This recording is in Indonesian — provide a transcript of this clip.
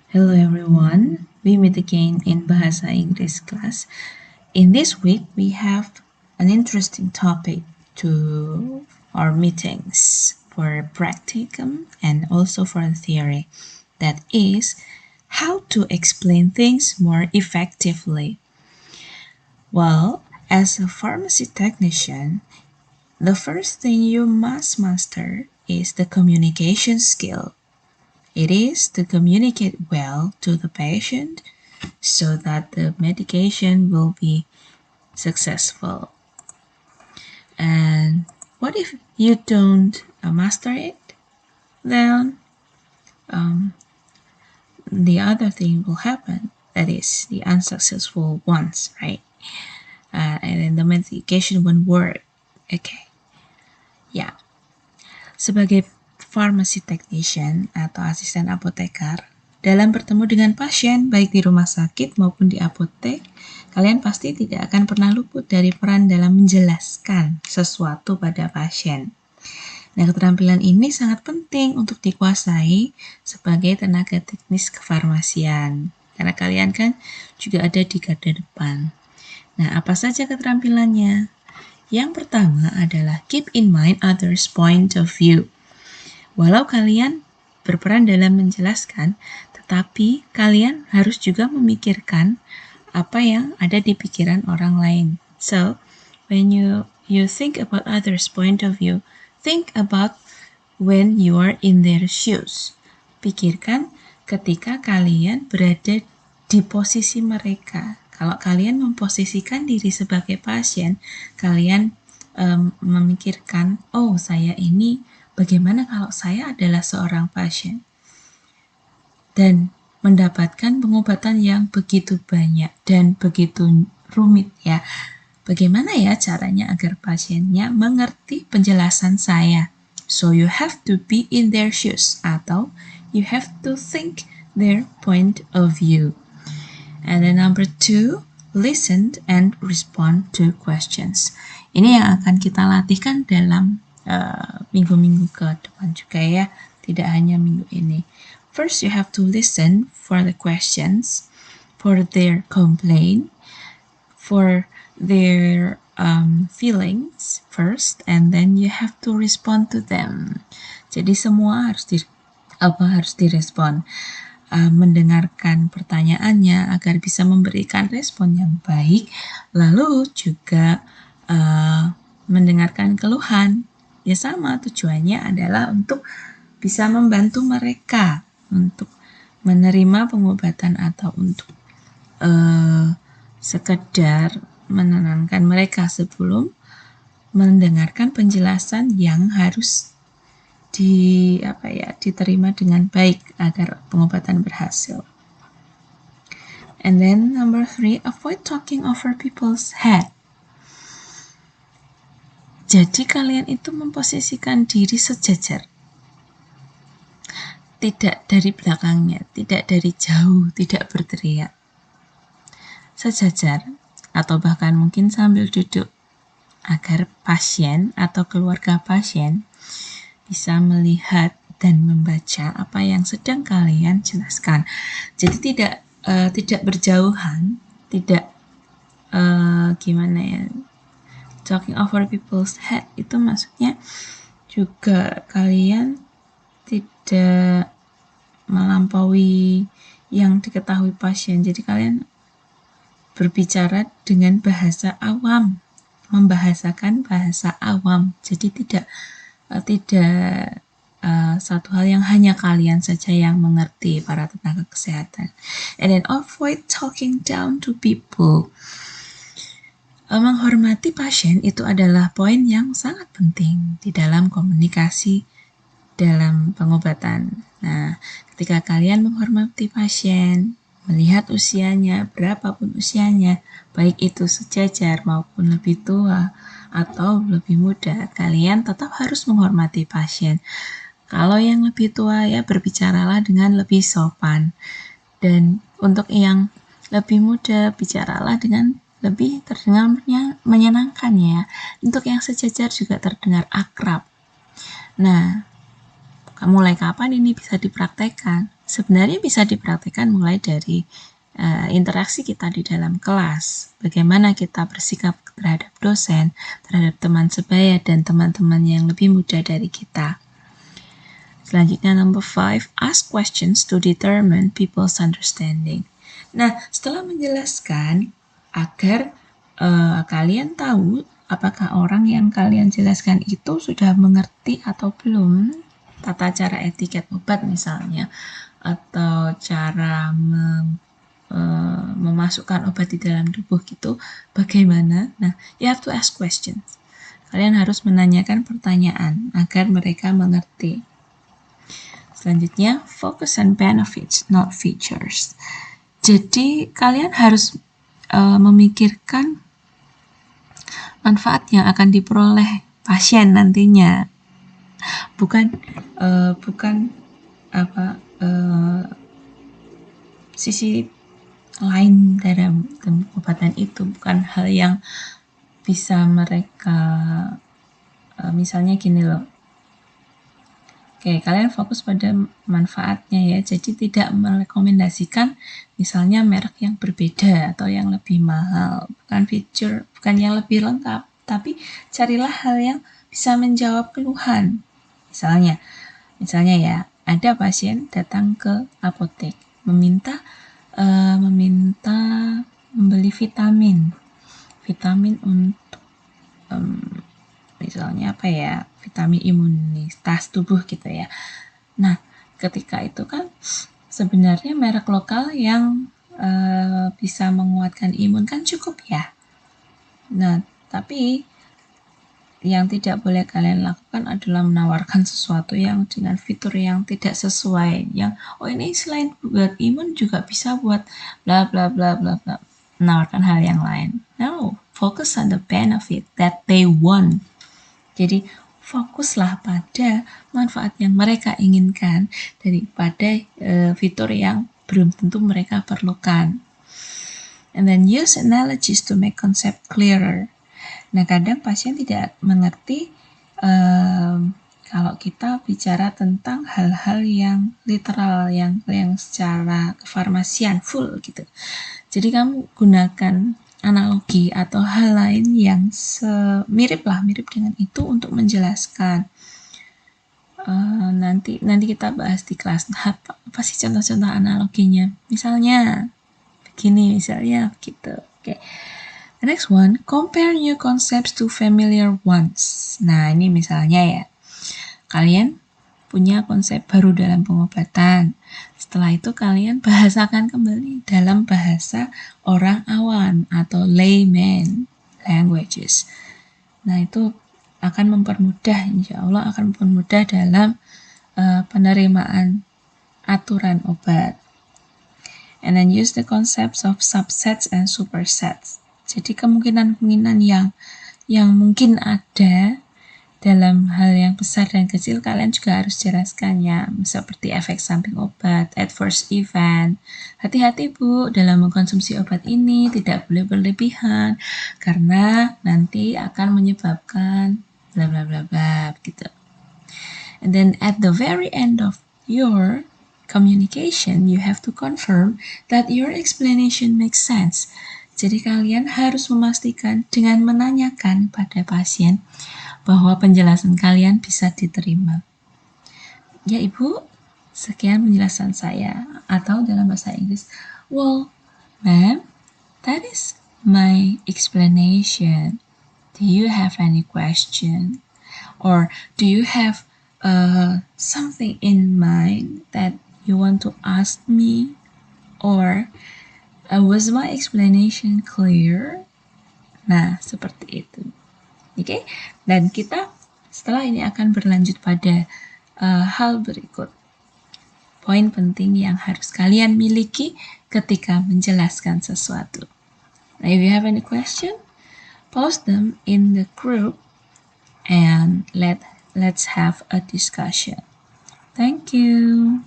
Hello everyone, we meet again in Bahasa Inggris class. In this week, we have an interesting topic to our meetings for practicum and also for theory. That is, how to explain things more effectively. Well, as a pharmacy technician, the first thing you must master is the communication skill. It is to communicate well to the patient so that the medication will be successful. And what if you don't master it? Then the other thing will happen, that is the unsuccessful ones, right? And then the medication won't work. Okay, ya. Sebagai pharmacy technician atau asisten apoteker, dalam bertemu dengan pasien baik di rumah sakit maupun di apotek, kalian pasti tidak akan pernah luput dari peran dalam menjelaskan sesuatu pada pasien. Nah, keterampilan ini sangat penting untuk dikuasai sebagai tenaga teknis kefarmasian. Karena kalian kan juga ada di garda depan. Nah, apa saja keterampilannya? Yang pertama adalah keep in mind others' point of view. Walau kalian berperan dalam menjelaskan, tetapi kalian harus juga memikirkan apa yang ada di pikiran orang lain. So, when you think about others' point of view, think about when you are in their shoes. Pikirkan ketika kalian berada di posisi mereka. Kalau kalian memposisikan diri sebagai pasien, kalian memikirkan, oh saya ini bagaimana kalau saya adalah seorang pasien? Dan mendapatkan pengobatan yang begitu banyak dan begitu rumit ya. Bagaimana ya caranya agar pasiennya mengerti penjelasan saya? So you have to be in their shoes atau you have to think their point of view. And then number 2, listen and respond to questions. Ini yang akan kita latihkan dalam minggu-minggu ke depan juga ya, tidak hanya minggu ini. First, you have to listen for the questions, for their complaint, for their feelings first, and then you have to respond to them. Jadi semua harus direspon. Mendengarkan pertanyaannya agar bisa memberikan respon yang baik, lalu juga mendengarkan keluhan. Ya sama, tujuannya adalah untuk bisa membantu mereka untuk menerima pengobatan atau untuk sekedar menenangkan mereka sebelum mendengarkan penjelasan yang harus diterima dengan baik agar pengobatan berhasil. And then number 3, avoid talking over people's head. Jadi kalian itu memposisikan diri sejajar. Tidak dari belakangnya, tidak dari jauh, tidak berteriak. Sejajar atau bahkan mungkin sambil duduk agar pasien atau keluarga pasien bisa melihat dan membaca apa yang sedang kalian jelaskan. Jadi tidak berjauhan, tidak talking over people's head itu maksudnya juga kalian tidak melampaui yang diketahui pasien. Jadi kalian berbicara dengan bahasa awam, membahasakan bahasa awam. Jadi tidak satu hal yang hanya kalian saja yang mengerti, para tenaga kesehatan. And then avoid talking down to people. Menghormati pasien itu adalah poin yang sangat penting di dalam komunikasi dalam pengobatan. Nah, ketika kalian menghormati pasien, melihat usianya, berapapun usianya, baik itu sejajar maupun lebih tua atau lebih muda, kalian tetap harus menghormati pasien. Kalau yang lebih tua ya berbicaralah dengan lebih sopan. Dan untuk yang lebih muda, bicaralah dengan lebih terdengar menyenangkan ya. Untuk yang sejajar juga terdengar akrab. Nah, mulai kapan ini bisa dipraktekkan? Sebenarnya bisa dipraktekkan mulai dari interaksi kita di dalam kelas, bagaimana kita bersikap terhadap dosen, terhadap teman sebaya dan teman-teman yang lebih muda dari kita. Selanjutnya number 5, ask questions to determine people's understanding. Nah, setelah menjelaskan agar kalian tahu apakah orang yang kalian jelaskan itu sudah mengerti atau belum tata cara etiket obat misalnya, atau cara memasukkan obat di dalam tubuh gitu, bagaimana? Nah, you have to ask questions. Kalian harus menanyakan pertanyaan agar mereka mengerti. Selanjutnya, focus on benefits, not features. Jadi, kalian harus memikirkan manfaat yang akan diperoleh pasien nantinya. Bukan sisi lain dalam pengobatan itu, bukan hal yang bisa mereka misalnya gini loh. Oke, kalian fokus pada manfaatnya ya. Jadi tidak merekomendasikan misalnya merek yang berbeda atau yang lebih mahal, bukan feature, bukan yang lebih lengkap, tapi carilah hal yang bisa menjawab keluhan. Misalnya ya, ada pasien datang ke apotek meminta membeli vitamin untuk misalnya vitamin imunitas tubuh gitu ya. Nah, ketika itu kan sebenarnya merek lokal yang bisa menguatkan imun kan cukup ya. Nah, tapi yang tidak boleh kalian lakukan adalah menawarkan sesuatu yang dengan fitur yang tidak sesuai, yang ini selain buat imun juga bisa buat bla bla bla bla bla, menawarkan hal yang lain. No, focus on the benefit that they want. Jadi fokuslah pada manfaat yang mereka inginkan daripada fitur yang belum tentu mereka perlukan. And then use analogies to make concept clearer. Nah, kadang pasien tidak mengerti kalau kita bicara tentang hal-hal yang literal, yang secara kefarmasian full gitu. Jadi kamu gunakan analogi atau hal lain yang mirip dengan itu untuk menjelaskan. Nanti kita bahas di kelas. Apa sih contoh-contoh analoginya? Misalnya begini, misalnya begitu. Oke. The next one, compare new concepts to familiar ones. Nah, ini misalnya ya, kalian punya konsep baru dalam pengobatan. Setelah itu kalian bahasakan kembali dalam bahasa orang awam atau layman languages. Nah, itu akan mempermudah, insya Allah akan mempermudah dalam penerimaan aturan obat. And then use the concepts of subsets and supersets. Jadi kemungkinan-kemungkinan yang mungkin ada dalam hal yang besar dan kecil kalian juga harus jelaskannya, seperti efek samping obat, adverse event. Hati-hati Bu dalam mengkonsumsi obat ini, tidak boleh berlebihan karena nanti akan menyebabkan bla bla bla bla gitu. And then at the very end of your communication, you have to confirm that your explanation makes sense. Jadi kalian harus memastikan dengan menanyakan pada pasien bahwa penjelasan kalian bisa diterima. Ya Ibu, sekian penjelasan saya. Atau dalam bahasa Inggris, well, ma'am, that is my explanation. Do you have any question? Or do you have something in mind that you want to ask me? Or was my explanation clear? Nah, seperti itu. Oke, dan kita setelah ini akan berlanjut pada hal berikut. Poin penting yang harus kalian miliki ketika menjelaskan sesuatu. Now, if you have any question, post them in the group and let's have a discussion. Thank you.